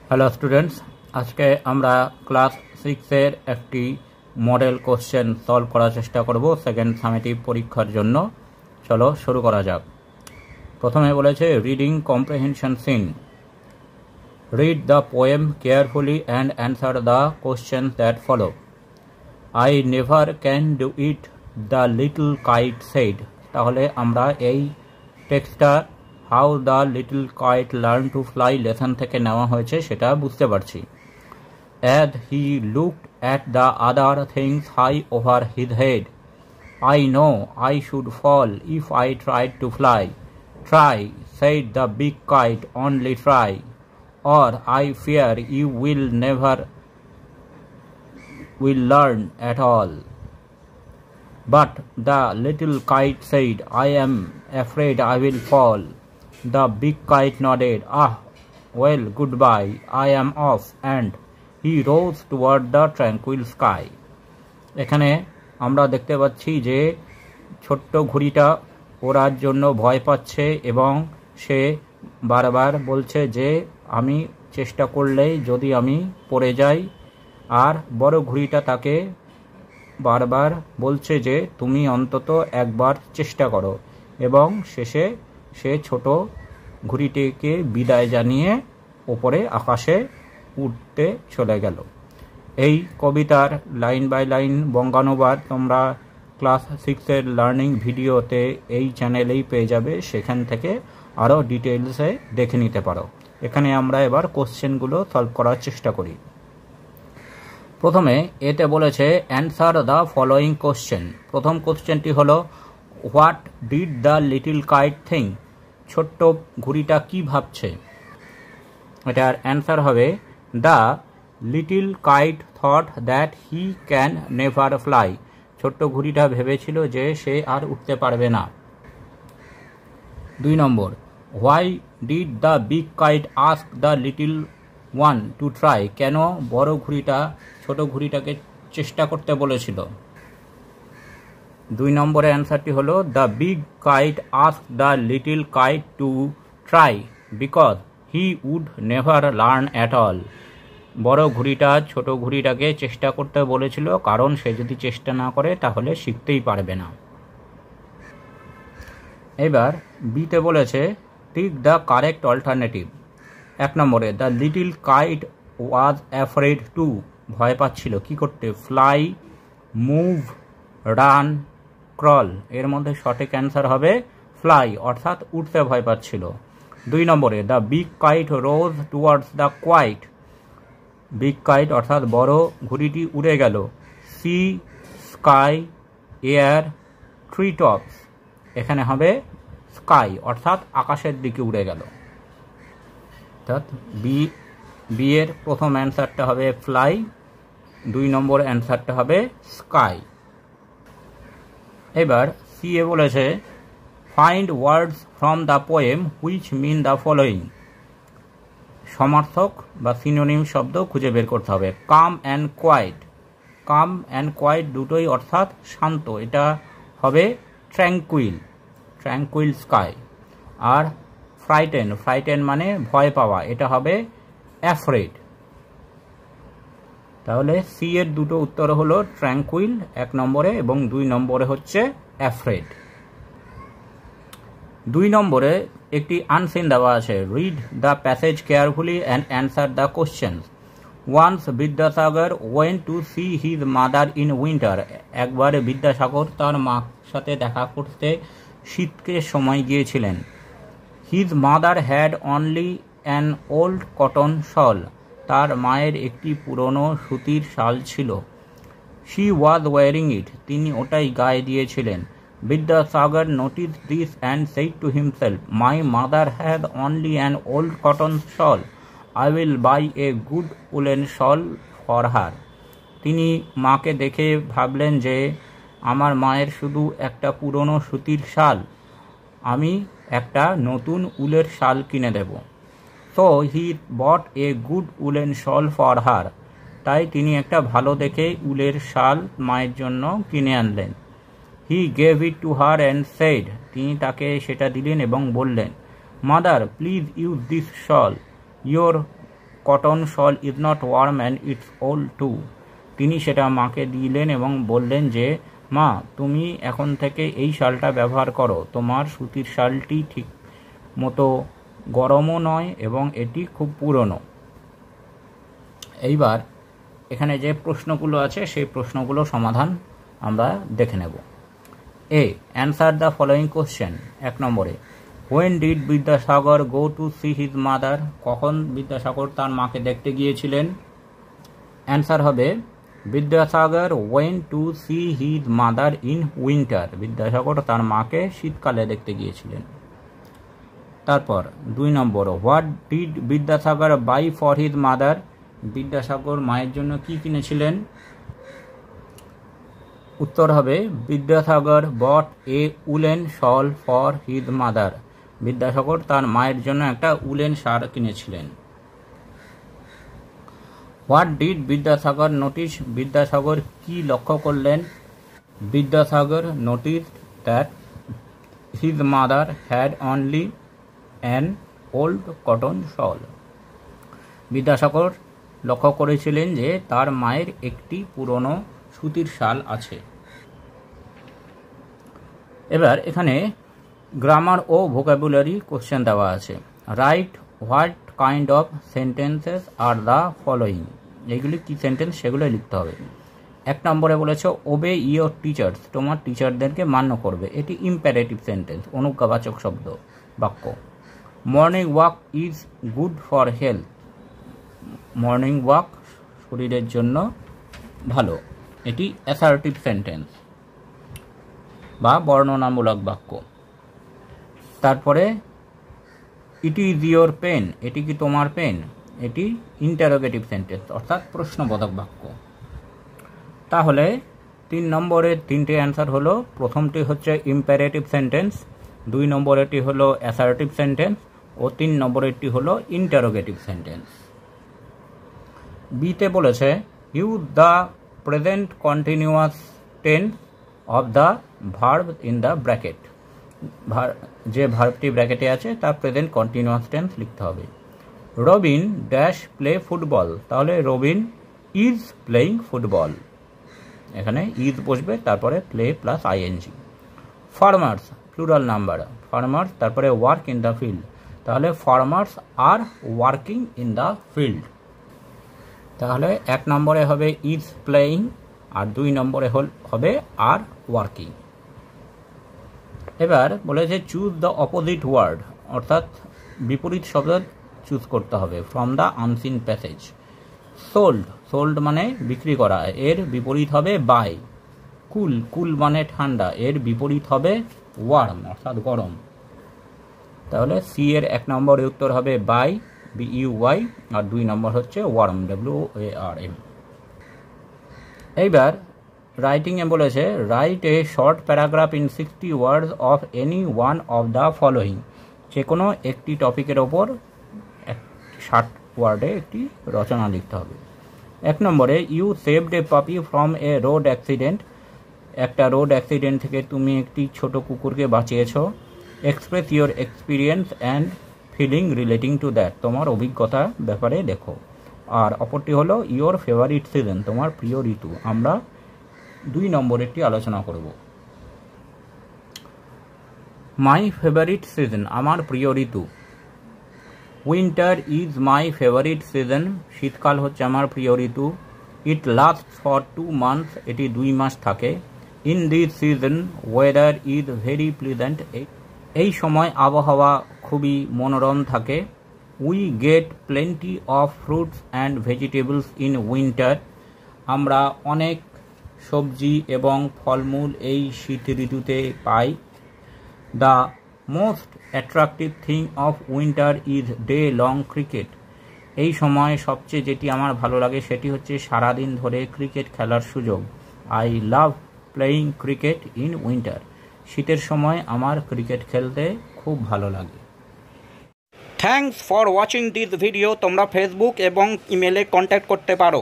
Hello students, আজকে আমরা class 6-এর একটি মডেল কোশ্চেন সলভ করার চেষ্টা করব সেকেন্ড সামেটিভ পরীক্ষার জন্য। চলো শুরু করা যাক। প্রথমে বলেছে reading comprehension seen. Read the poem carefully and answer the question that follow. I never can do it, the little kite said. তাহলে আমরা এই টেক্সটটা how the little kite learn to fly lesson থেকে নেওয়া হয়েছে সেটা বুঝতে পারছি। As he looked at the other things high over his head, I know I should fall if I tried to fly. Try, said the big kite, only try, or I fear you will never will learn at all. But the little kite said, I am afraid I will fall. The big kite nodded, ah, well, goodbye, I am off, and he rose toward the tranquil sky. এখানে আমরা দেখতে পাচ্ছি যে ছোট্ট ঘুড়িটা ওড়ার জন্য ভয় পাচ্ছে এবং সে বারবার বলছে যে আমি চেষ্টা করলেই যদি আমি পড়ে যাই, আর বড় ঘুড়িটা তাকে বারবার বলছে যে তুমি অন্তত একবার চেষ্টা করো, এবং শেষে সে ছোট ঘুড়িটিকে বিদায় জানিয়ে ওপরে আকাশে উঠতে চলে গেল। এই কবিতার লাইন বাই লাইন বঙ্গানুবাদ তোমরা ক্লাস 6-এর লার্নিং ভিডিওতে এই চ্যানেলেই পেয়ে যাবে, সেখান থেকে আরও ডিটেলসে দেখে নিতে পারো। এখানে আমরা এবার কোশ্চেনগুলো সলভ করার চেষ্টা করি। প্রথমে এতে বলেছে অ্যান্সার দ্য ফলোয়িং কোশ্চেন। প্রথম কোশ্চেনটি হলো what did the little kite think. ছোট্ট ঘুড়িটা কি ভাবছে? এটার অ্যান্সার হবে the little kite thought that he can never fly. ছোট্ট ঘুড়িটা ভেবেছিল যে সে আর উঠতে পারবে না। 2 number, why did the big kite ask the little one to try. কেন বড় ঘুড়িটা ছোট ঘুড়িটাকে চেষ্টা করতে বলেছিল? 2 নম্বরের অ্যান্সারটি হলো the big kite ask the little kite to try because he would never learn at all. বড় ঘুড়িটা ছোট ঘুড়িটাকে চেষ্টা করতে বলেছিল কারণ সে যদি চেষ্টা না করে তাহলে শিখতেই পারবে না। এবার বিতে বলেছে টিক দ্য কারেক্ট অল্টারনেটিভ। 1 নম্বরে the little kite was afraid to. ভয় পাচ্ছিল কি করতে? Fly, move, run, crawl. এর মধ্যে সঠিক অ্যান্সার হবে ফ্লাই, অর্থাৎ উঠতে ভয় পাচ্ছিল। 2 নম্বরে the big kite rose towards the quiet. Big kite অর্থাৎ বড় ঘুড়িটি উড়ে গেল। Sea, sky, air, tree tops. এখানে হবে স্কাই, অর্থাৎ আকাশের দিকে উড়ে গেল। অর্থাৎ বি এর প্রথম অ্যান্সারটা হবে ফ্লাই, 2 নম্বর অ্যান্সারটা হবে স্কাই। এবার সি এ বলেছে find words from the poem which mean the following. সমার্থক বা সিনোনিম শব্দ খুঁজে বের করতে হবে। Calm and quiet. Calm and quiet দুটোই অর্থাৎ শান্ত, এটা হবে ট্র্যাঙ্কুইল, ট্র্যাঙ্কুইল স্কাই। আর ফ্রাইটেন, ফ্রাইটেন মানে ভয় পাওয়া, এটা হবে অ্যাফ্রেড। তাহলে সি এর দুটো উত্তর হলো ট্র্যাঙ্কুইল 1 নম্বরে এবং 2 নম্বরে হচ্ছে অ্যাফ্রেড। 2 নম্বরে একটি আনসিন দেওয়া আছে। Read the passage carefully and answer the question. Once Vidyasagar went to see his mother in winter. একবার বিদ্যাসাগর তার মার সাথে দেখা করতে শীতকে সময় গিয়েছিলেন। His mother had only an old cotton shawl. তার মায়ের একটি পুরনো সুতির শাল ছিল। She was wearing it. তিনি ওটাই গায়ে দিয়েছিলেন। Vidyasagar notice this and said to himself, my mother has only an old cotton shawl, I will buy a good woolen shawl for her. তিনি মাকে দেখে ভাবলেন যে আমার মায়ের শুধু একটা পুরনো সুতির শাল, আমি একটা নতুন উলের শাল কিনে দেব। So he bought a good woolen shawl for her. তাই তিনি একটা ভালো দেখে উলের শাল মায়ের জন্য কিনে আনলেন। He gave it to her and said. তিনি তাকে সেটা দিলেন এবং বললেন, mother please use this shawl, your cotton shawl is not warm and it's old too. তিনি সেটা মাকে দিলেন এবং বললেন যে মা তুমি এখন থেকে এই শালটা ব্যবহার করো, তোমার সুতির শালটি ঠিক মতো গরমও নয় এবং এটি খুব পুরনো। এইবার এখানে যে প্রশ্নগুলো আছে সেই প্রশ্নগুলো সমাধান আমরা দেখে নেব। A, answer the following question. 1 নম্বরে, when did Vidyasagar go to see his mother? কখন বিদ্যাসাগর তার মাকে দেখতে গিয়েছিলেন? অ্যান্সার হবে Vidyasagar went to see his mother in winter. Vidyasagar তার মাকে শীতকালে দেখতে গিয়েছিলেন। তারপর 2 number, what did Vidyasagar buy for his mother? Vidyasagar মায়ের জন্য কি কিনেছিলেন? উত্তর হবে Vidyasagar bought a woolen shawl for his mother. Vidyasagar তার মায়ের জন্য একটা উলেন শাল কিনেছিলেন। What did Vidyasagar notice? Vidyasagar কি লক্ষ্য করলেন? Vidyasagar notice that his mother had only an old cotton shawl. Vidyasagar লক্ষ্য করেছিলেন যে তার মায়ের একটি পুরনো সুতির শাল আছে। এবার এখানে গ্রামার ও ভোকাবুলারি কোশ্চেন দেওয়া আছে। Right what kind of sentences are the following. এইগুলি কি সেন্টেন্স সেগুলো লিখতে হবে। 1 নম্বরে বলেছে ওবে ইয়োর টিচার্স, তোমার টিচারদেরকে মান্য করবে। এটি ইম্পারেটিভ সেন্টেন্স, অনুজ্ঞাবাচক শব্দ বাক্য। Morning walk is good for health. Morning walk শরীরের জন্য ভালো। এটি অ্যাসার্টিভ সেন্টেন্স বা বর্ণনামূলক বাক্য। তারপরে ইট ইজ ইয়োর পেন, এটি কি তোমার পেন? এটি ইন্টারোগেটিভ সেন্টেন্স অর্থাৎ প্রশ্নবোধক বাক্য। তাহলে 3 নম্বরের 3টে অ্যান্সার হলো, প্রথমটি হচ্ছে ইম্পারেটিভ সেন্টেন্স, 2 নম্বরেরটি হলো অ্যাসার্টিভ সেন্টেন্স ও 3 নম্বরেরটি হলো ইন্টারোগেটিভ সেন্টেন্স। বিতে বলেছে use the present continuous tense of the verb in the bracket. যে ভার্বটি ব্র্যাকেটে আছে তার প্রেজেন্ট কন্টিনিউয়াস টেন্স লিখতে হবে। রবিন ড্যাশ প্লে ফুটবল, তাহলে রবিন ইজ প্লেইং ফুটবল। এখানে ইজ বসবে, তারপরে play plus ING. Farmers plural number, farmers তারপরে ওয়ার্ক ইন দ্য ফিল্ড, তাহলে farmers are working in the field. তাহলে 1 নম্বরে হবে ইজ প্লেইং আর 2 নম্বরে হবে আর ওয়ার্কিং। এবার বলেছে চুজ দ্য অপোজিট ওয়ার্ড, অর্থাৎ বিপরীত শব্দ চুজ করতে হবে from the unseen passage. Sold, sold মানে বিক্রি করা, এর বিপরীত হবে বাই। কুল, কুল মানে ঠান্ডা, এর বিপরীত হবে ওয়ার্ম অর্থাৎ গরম। তাহলে সি এর 1 নম্বরের উত্তর হবে বাই BUY আর 2 নম্বর হচ্ছে ওয়ার্ম WARM। এইবার রাইটিংয়ে বলেছে write a short paragraph in 60 words of any one of the following. যে কোনো একটি টপিকের ওপর 60 ওয়ার্ডে একটি রচনা লিখতে হবে। 1 নম্বরে you saved a puppy from a road accident. একটা রোড অ্যাক্সিডেন্ট থেকে তুমি একটি ছোট কুকুরকে বাঁচিয়েছ। Express your experience and feeling relating to that, তোমার অভিজ্ঞতা ব্যাপারে লেখো। আর অপরটি হলো ইয়োর ফেভারিট সিজন, তোমার প্রিয় ঋতু। আমরা 2 নম্বরেরটি আলোচনা করব। মাই ফেভারিট সিজন, আমার প্রিয় ঋতু। Winter is my favourite season, শীতকাল হচ্ছে আমার প্রিয় ঋতু। ইট লাস্ট ফর 2 মান্থস, এটি 2 মাস থাকে। In this season weather is very pleasant, এই সময় আবহাওয়া খুবই মনোরম থাকে। We get plenty of fruits and vegetables in winter, আমরা অনেক সবজি এবং ফলমূল এই শীত ঋতুতে পাই। The most attractive thing of winter is day long cricket, এই সময় সবচেয়ে যেটি আমার ভালো লাগে সেটি হচ্ছে সারাদিন ধরে ক্রিকেট খেলার সুযোগ। I love playing cricket in winter, শীতের সময় আমার ক্রিকেট খেলতে খুব ভালো লাগে। Thanks for watching this video. তোমরা ফেসবুক এবং ইমেলে কন্ট্যাক্ট করতে পারো।